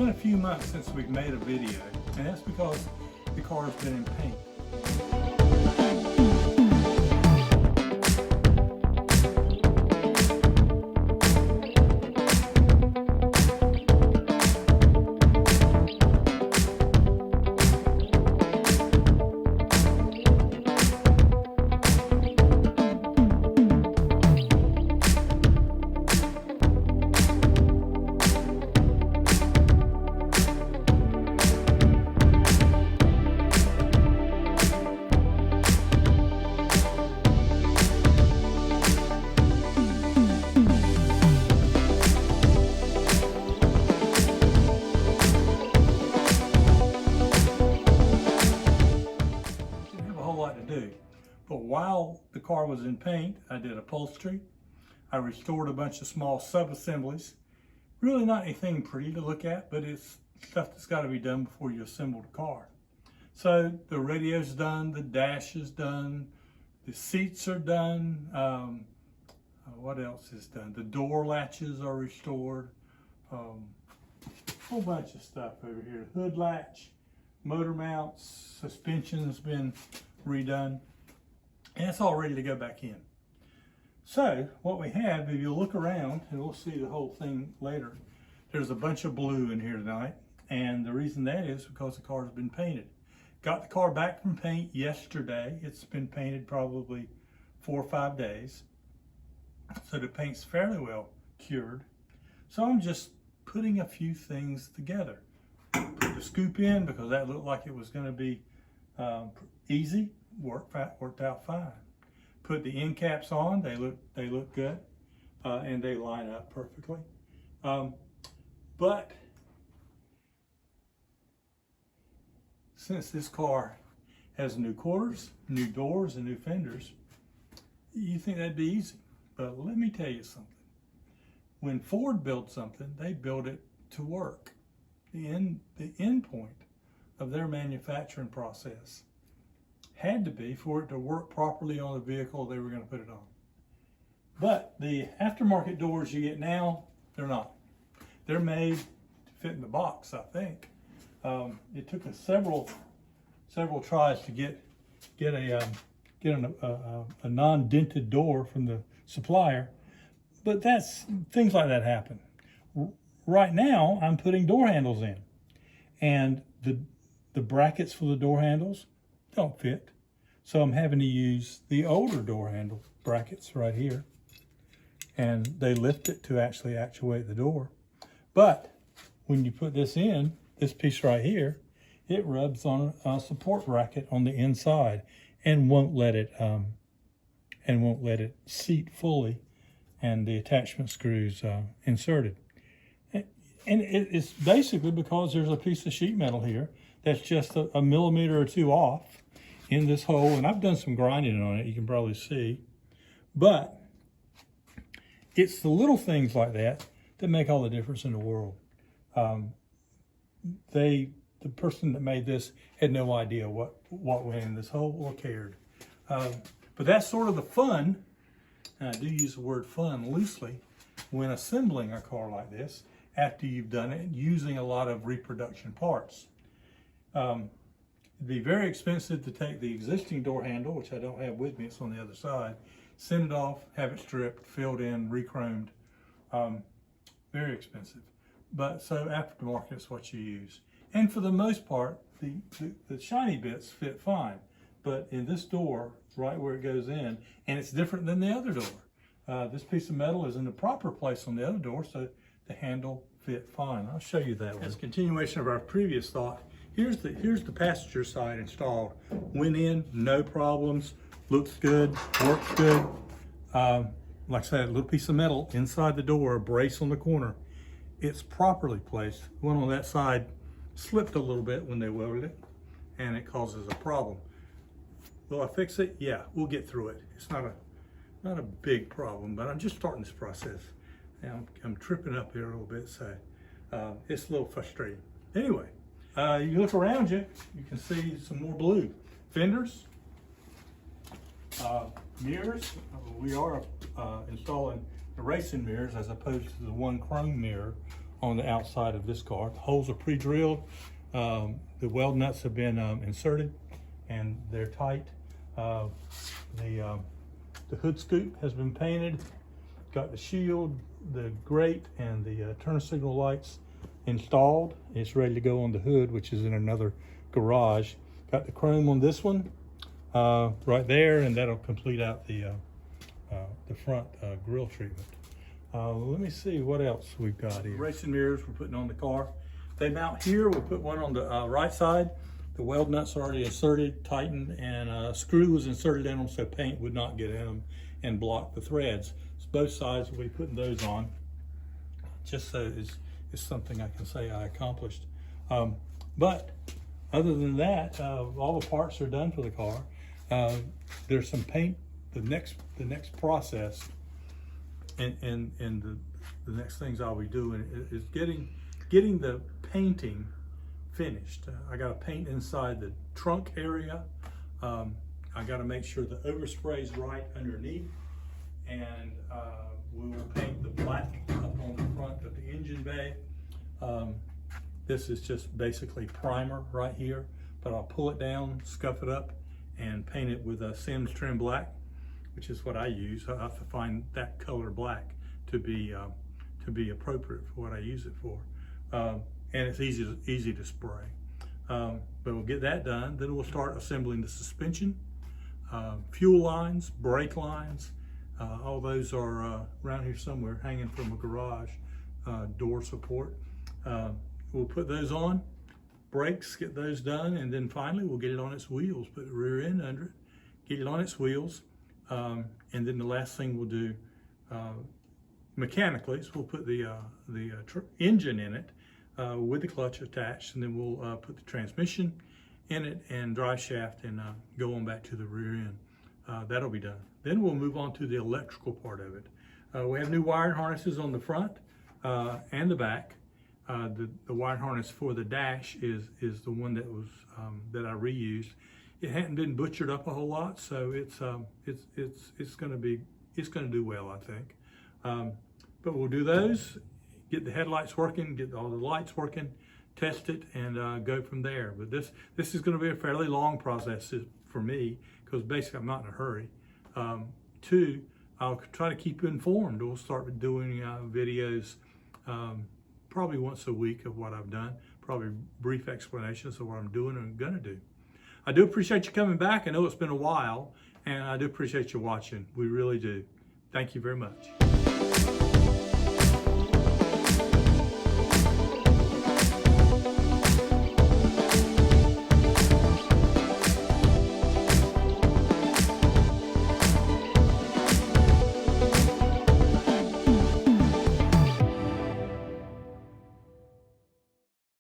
been a few months since we've made a video, and that's because the car's been in paint. But while the car was in paint, I did upholstery. I restored a bunch of small sub-assemblies. Really not anything pretty to look at, but it's stuff that's got to be done before you assemble the car. So the radio's done, the dash is done, the seats are done. What else is done? The door latches are restored. A whole bunch of stuff over here. Hood latch, motor mounts, suspension's been redone. And it's all ready to go back in. So what we have, if you look around, and we'll see the whole thing later, there's a bunch of blue in here tonight. And the reason that is because the car's been painted. Got the car back from paint yesterday. It's been painted probably 4 or 5 days. So the paint's fairly well cured. So I'm just putting a few things together. Put the scoop in because that looked like it was going to be easy. Worked out fine. Put the end caps on. They look good, and they line up perfectly. But since this car has new quarters, new doors, and new fenders, you think that'd be easy. But let me tell you something. When Ford builds something, they build it to work. The end point of their manufacturing process had to be for it to work properly on the vehicle they were going to put it on. But the aftermarket doors you get now, they're not. They're made to fit in the box, I think. It took us several tries to get a non-dented door from the supplier, but things like that happen. Right now, I'm putting door handles in, and the brackets for the door handles don't fit. So I'm having to use the older door handle brackets right here. And they lift it to actually actuate the door. But when you put this in, this piece right here, it rubs on a support bracket on the inside and won't let it seat fully, and the attachment screws inserted. And it's basically because there's a piece of sheet metal here that's just a millimeter or two off in this hole, and I've done some grinding on it, you can probably see. But it's the little things like that that make all the difference in the world. The person that made this had no idea what went in this hole or cared. But that's sort of the fun, and I do use the word fun loosely, when assembling a car like this after you've done it using a lot of reproduction parts. It'd be very expensive to take the existing door handle, which I don't have with me, it's on the other side, send it off, have it stripped, filled in, re-chromed. Very expensive. But so aftermarket is what you use. And for the most part, the shiny bits fit fine. But in this door, right where it goes in, and it's different than the other door. This piece of metal is in the proper place on the other door, so the handle fit fine. I'll show you that one. As a continuation of our previous thought, here's the passenger side installed. Went in, no problems, looks good, works good. Like I said, a little piece of metal inside the door, a brace on the corner. It's properly placed. The one on that side slipped a little bit when they welded it, and it causes a problem. Will I fix it? Yeah, we'll get through it. It's not a big problem, but I'm just starting this process. And I'm tripping up here a little bit, so it's a little frustrating. Anyway, you look around you can see some more blue. Fenders, mirrors. We are installing the racing mirrors as opposed to the one chrome mirror on the outside of this car. The holes are pre-drilled. The weld nuts have been inserted and they're tight. The hood scoop has been painted. Got the shield, the grate, and the turn signal lights installed. It's ready to go on the hood, which is in another garage. Got the chrome on this one right there, and that'll complete out the front grille treatment. Let me see what else we've got here. Racing mirrors we're putting on the car. They mount here. We'll put one on the right side. The weld nuts are already inserted, tightened, and a screw was inserted in them so paint would not get in them and block the threads. So both sides we'll be putting those on, just so it's something I can say I accomplished. But other than that, all the parts are done for the car. There's some paint. The next process and the next things I'll be doing is getting the painting finished. I got to paint inside the trunk area. I got to make sure the overspray is right underneath, and we will paint the black up on the front of the engine bay. This is just basically primer right here, but I'll pull it down, scuff it up, and paint it with a Sims trim black, which is what I use. I have to find that color black to be appropriate for what I use it for. And it's easy to spray. But we'll get that done. Then we'll start assembling the suspension, fuel lines, brake lines. All those are around here somewhere, hanging from a garage door support. We'll put those on, brakes, get those done, and then finally we'll get it on its wheels, put the rear end under it, get it on its wheels, and then the last thing we'll do mechanically is we'll put the engine in it with the clutch attached, and then we'll put the transmission in it and drive shaft and go on back to the rear end. That'll be done. Then we'll move on to the electrical part of it. We have new wiring harnesses on the front and the back. The wire harness for the dash is the one that was that I reused. It hadn't been butchered up a whole lot, so it's going to do well, I think. But we'll do those, get the headlights working, get all the lights working, test it, and go from there. But this is going to be a fairly long process for me, because basically I'm not in a hurry. Two, I'll try to keep you informed. We'll start doing videos probably once a week of what I've done, probably brief explanations of what I'm doing and going to do. I do appreciate you coming back. I know it's been a while, and I do appreciate you watching. We really do. Thank you very much.